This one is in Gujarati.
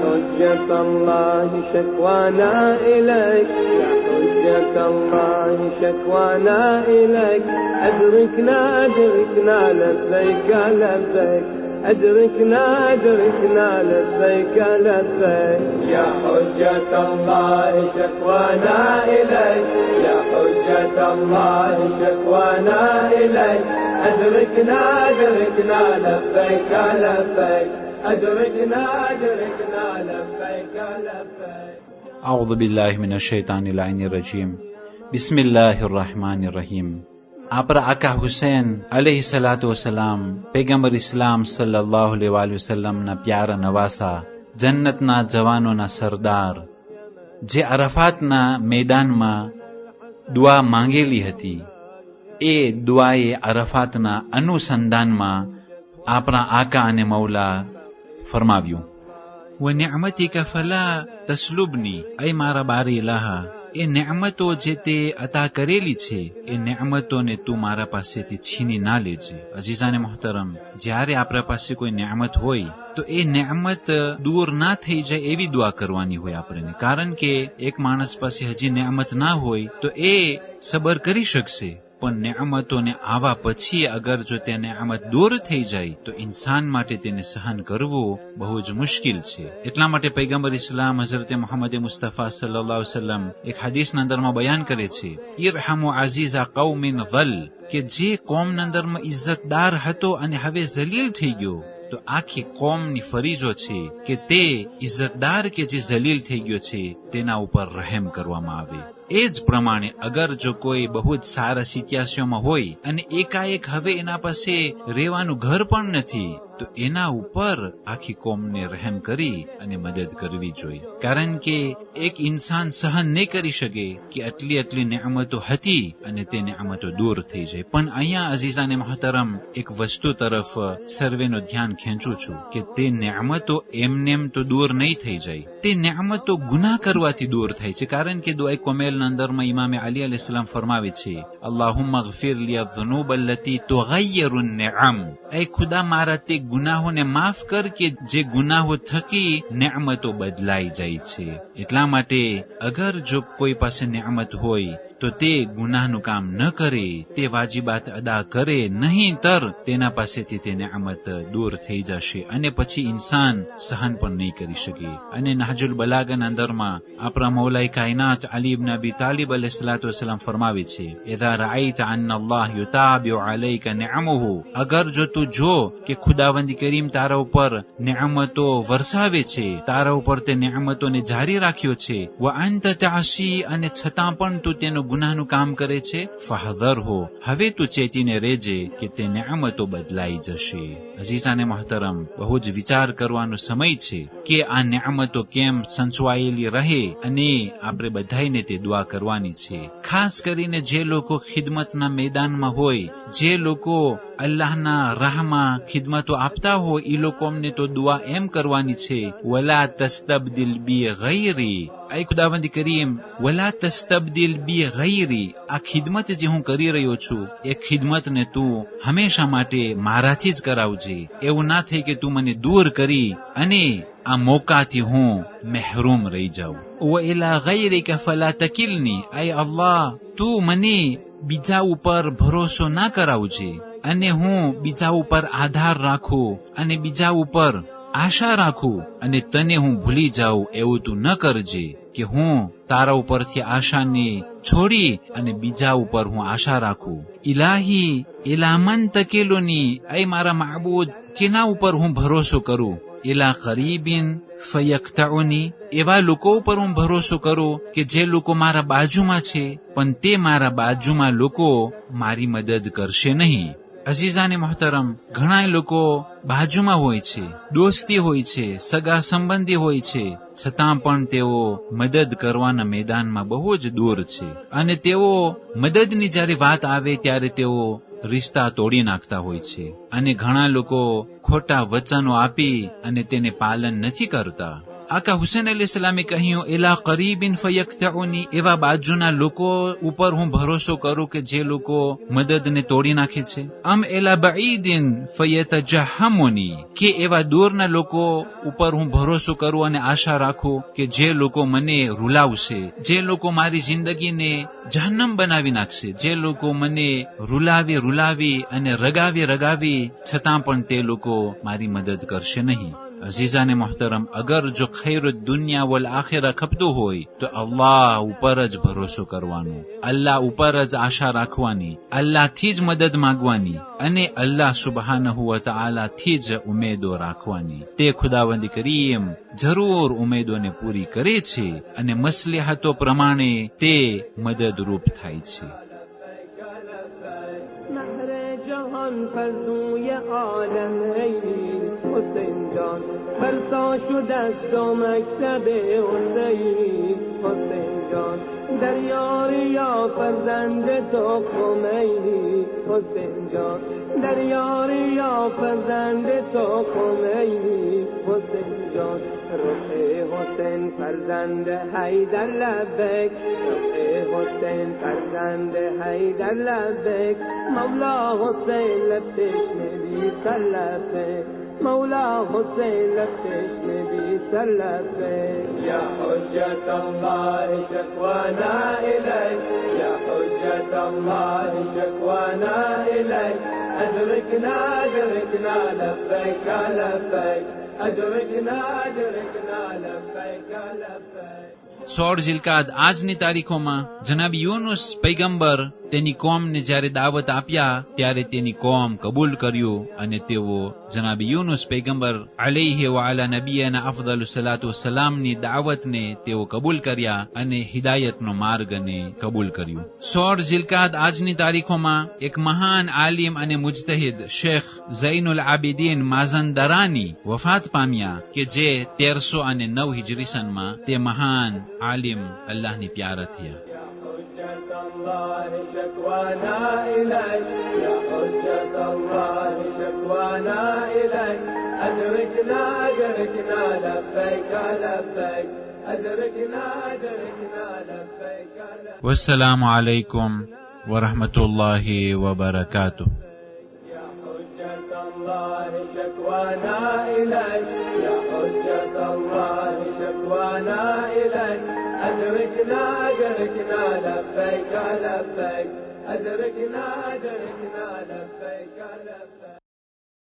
حجة الله شكوانا إليك يا حجة الله شكوانا إليك أدركنا أدركنا لبيك لبيك أدركنا أدركنا لبيك لبيك يا حجة الله شكوانا إليك يا حجة الله شكوانا إليك أدركنا أدركنا لبيك لبيك أدركنا أدركنا لبيك لبيك أعوذ بالله من الشيطان اللعين الرجيم بسم الله الرحمن الرحيم આપણા આકા હુસૈન અલૈહિ સલાતુ વસલામ પૈગંબર ઇસ્લામ સલ્લલ્લાહુ અલૈહિ વસલ્લમના પ્યારા નવાસા જન્નતના જવાનોના સરદાર જે અરફાતના મેદાનમાં દુઆ માંગેલી હતી એ દુઆએ અરફાતના અનુસંધાનમાં આપણા આકા અને મૌલા ફરમાવ્યું وَنِعْمَتِكَ فَلَا تَسْلُبْنِي أي મારા બારી ઇલાહા એ નેમતો જે તે અતા કરેલી છે એ નેમતોને તું મારા પાસેથી છીની ના લેજે. અજીઝાને મોહતરમ, જ્યારે આપણા પાસે કોઈ નેમત હોય તો એ નેમત દૂર ના થઈ જાય એવી દુઆ કરવાની હોય આપણને. કારણ કે એક માણસ પાસે હજી નેમત ના હોય તો એ સબર કરી શકશે, પણ નેમતોને આવા પછી અગર જો તે નેમત દૂર થઈ જાય તો ઇન્સાન માટે તેને સહન કરવું બહુ જ મુશ્કેલ છે. એટલા માટે પૈગંબર ઇસ્લામ હઝરત મુહમ્મદ મુસ્તફા સલ્લલ્લાહુ અલૈહિ વસલ્લમ એક હદીસના અંદરમાં બયાન કરે છે, ઇરહમુ અઝીઝા કૌમિન ઝલ, કે જે કોમના અંદરમાં ઇજ્જતદાર હતો અને હવે જલીલ થઈ ગયો તો આખી કોમની ફરીજો છે કે તે ઇજ્જતદાર કે જે જલીલ થઈ ગયો છે તેના ઉપર રહેમ કરવામાં આવે. એ જ પ્રમાણે અગર જો કોઈ બહુ જ સારા સિચ્યુએશનમાં હોય અને એકાએક હવે એના પાસે રહેવાનું ઘર પણ નથી તો એના ઉપર આખી કોમને રહેમ કરી અને મદદ કરવી જોઈએ. કારણ કે એક ઇન્સાન સહન નહીં કરી શકે કે આટલી નેમતો હતી અને તે નેમતો દૂર થઈ જાય. પણ અહીંયા અઝીઝાને મહતરમ એક વસ્તુ તરફ સર્વેનું ધ્યાન ખેંચું છું કે તે નેમતો એમનેમ તો દૂર નહીં થઈ જાય, તે નેમતો ગુનાહ કરવાથી દૂર થાય છે. કારણ કે દુઆ કોમેલના અંદરમાં ઇમામે અલી અલૈહિસ્સલામ ફરમાવે છે, અલ્લાહુમ્મા ગફિર લી અઝ્ઝુનૂબ અલ્લતી તુગય્યિરુ અન-નિઅમ, એ ખુદા મારા તે ગુનાહોને માફ કર કે જે ગુનાહો થકી નેમતો બદલાઈ જાય છે. એટલા માટે અગર જો કોઈ પાસે નેમત હોય તો તે ગુનાહનું કામ ન કરે, તે વાજિબાત અદા કરે, નહીંતર તેના પાસેથી તે નેમત દૂર થઈ જશે અને પછી ઇન્સાન સહન પણ નહીં કરી શકે. અને નહજુલ બલાગના અંદરમાં આપણા મૌલાએ કાયનાત અલી ઇબ્ન અબી તાલિબ અલૈહિસ્સલાતુ વસ્સલામ ફરમાવે છે, ઇઝા રઆઈતા અન્ન અલ્લાહ યુતાબિઉ અલૈકા નિઅમહુ, અગર જો તું જો કે ખુદાવંદ કરીમ તારા ઉપર નેમતો વરસાવે છે, તારા ઉપર તે નેમતોને જારી રાખ્યો છે, વ અંત તાસી, અને છતાં પણ તું તેનું ગુનાહનું કામ કરે છે, ફહઝરહુ, હવે તું ચેતીને રહેજે કે તે નેમતો બદલાઈ જશે. અઝીઝાને મહતરમ, બહુ જ વિચાર કરવાનો સમય છે કે આ નેમતો કેમ સંચવાયેલી રહે અને આપણે બધાઈને તે દુઆ કરવાની છે. ખાસ કરીને જે લોકો ખિદમતના મેદાનમાં હોય, જે લોકો અલ્લાહના રાહમાં ખિદમતો આપતા હોય, એ લોકો અમને તો દુઆ એમ કરવાની છે, વલા તસ્તબદિલ બી ગૈરી, ay ખુદાવંદ કરીમ વલા તસ્તબદિલ બી ગૈરી, આ ખિદમત જે હું કરી રહ્યો છું એ ખિદમતને તું હંમેશા માટે મારાથી જ કરાવજે. એવું ના થઈ કે તું મને દૂર કરી અને આ મોકાથી હું મહેરૂમ રહી જાઉં. વ ઇલા ગૈરિકા ફલા તકિલની, ay અલ્લાહ તું મને બીજા ઉપર ભરોસો ના કરાવજે અને હું બીજા ઉપર આધાર રાખું અને બીજા ઉપર આશા રાખું અને તને હું ભૂલી જાઉં, એવું તું ન કરજે કે હું તારા ઉપરથી આશાને છોડી અને બીજા ઉપર હું આશા રાખું. ઇલાહી ઇલામન તકેલોની, ay મારા માબૂદ કેના ઉપર હું ભરોસો કરું, ઇલા કરીબિન ફયક્તઉની, એવા લોકો ઉપર હું ભરોસો કરું કે જે લોકો મારા બાજુમાં છે પણ તે મારા બાજુમાં લોકો મારી મદદ કરશે નહીં. અઝીઝાને મોહતરમ, ઘણા લોકો બાજુમાં હોય છે, દોસ્તી હોય છે, સગા સંબંધી હોય છે, છતાં પણ તેઓ મદદ કરવાના મેદાનમાં બહુ જ દૂર છે અને તેઓ મદદની જ્યારે વાત આવે ત્યારે તેઓ રિશ્તા તોડી નાખતા હોય છે. અને ઘણા લોકો ખોટા વચનો આપી અને તેને પાલન નથી કરતા. આકા હુસૈન અલૈહિસ્સલામે કહ્યું, એલા કરીબિન ફયક્તઉની, એવા બાજુના લોકો ઉપર હું ભરોસો કરું કે જે લોકો મદદને તોડી નાખે છે? અમ એલા બઈદિન ફયતજહમુની, કે એવા દૂરના લોકો ઉપર હું ભરોસો કરું અને આશા રાખું કે જે લોકો મને રૂલાવશે, જે લોકો મારી જિંદગીને જહન્નમ બનાવી નાખશે, જે લોકો મને રૂલાવી અને રગાવી છતાં પણ તે લોકો મારી મદદ કરશે નહીં. અઝીઝાને મોહતરમ, અગર જો ખૈર દુનિયા વલ આખિરા ખપતું હોય તો અલ્લાહ ઉપર જ ભરોસો કરવાનો, અલ્લાહ ઉપર જ આશા રાખવાની, અલ્લાહથી જ મદદ માંગવાની અને અલ્લાહ સુબહાનહુ વ તઆલા થી જ ઉમેદો રાખવાની. તે ખુદાવંદ કરીમ જરૂર ઉમેદોને પૂરી કરે છે અને મસલહતો પ્રમાણે તે મદદરૂપ થાય છે. فرزوی عالم ای حسین جان، فرسا شد از تو مکتب حسین. حسین جان دریار یا فرزند تو خمینی. حسین جان دریار یا فرزند تو خمینی. حسین جان رخ حسین فرزند حیدر لبک. رخ حسین فرزند حیدر لبک. مولا حسین لبتش نبی سلفک. مولا حسین لبتش نبی سلفک. یا حجت الله شکوانا الیک. یا حجت الله شکوانا الیک. ادرکنا لبیک لبیک. ادرکنا لبیک لبیک. 16 ઝિલકાદ આજની તારીખોમાં જનાબ યુનુસ પૈગંબર તેની કોમને જ્યારે દાવત આપ્યા ત્યારે તેની કોમ કબૂલ કર્યું અને તેઓ જનાબ યુનુસ પૈગંબર અલૈહિ વ અલા નબીના અફદલુ સલાતુ વસલામની દાવતને તેઓ કબૂલ કર્યા અને હિદાયતનો માર્ગને કબૂલ કર્યું. 16 ઝિલકાદ આજની તારીખોમાં એક મહાન આલિમ અને મુજતહિદ શેખ ઝૈનુલ આબિદીન માઝંદરાની વફાત પામ્યા કે જે 1309 હિજરી સનમાં તે મહાન आलिम अल्लाह ने प्यारा थिया. वस्सलामु अलैकुम वरहमतुल्लाहि वबरकातुह. أدركنا لبيك لبيك. أدركنا لبيك لبيك.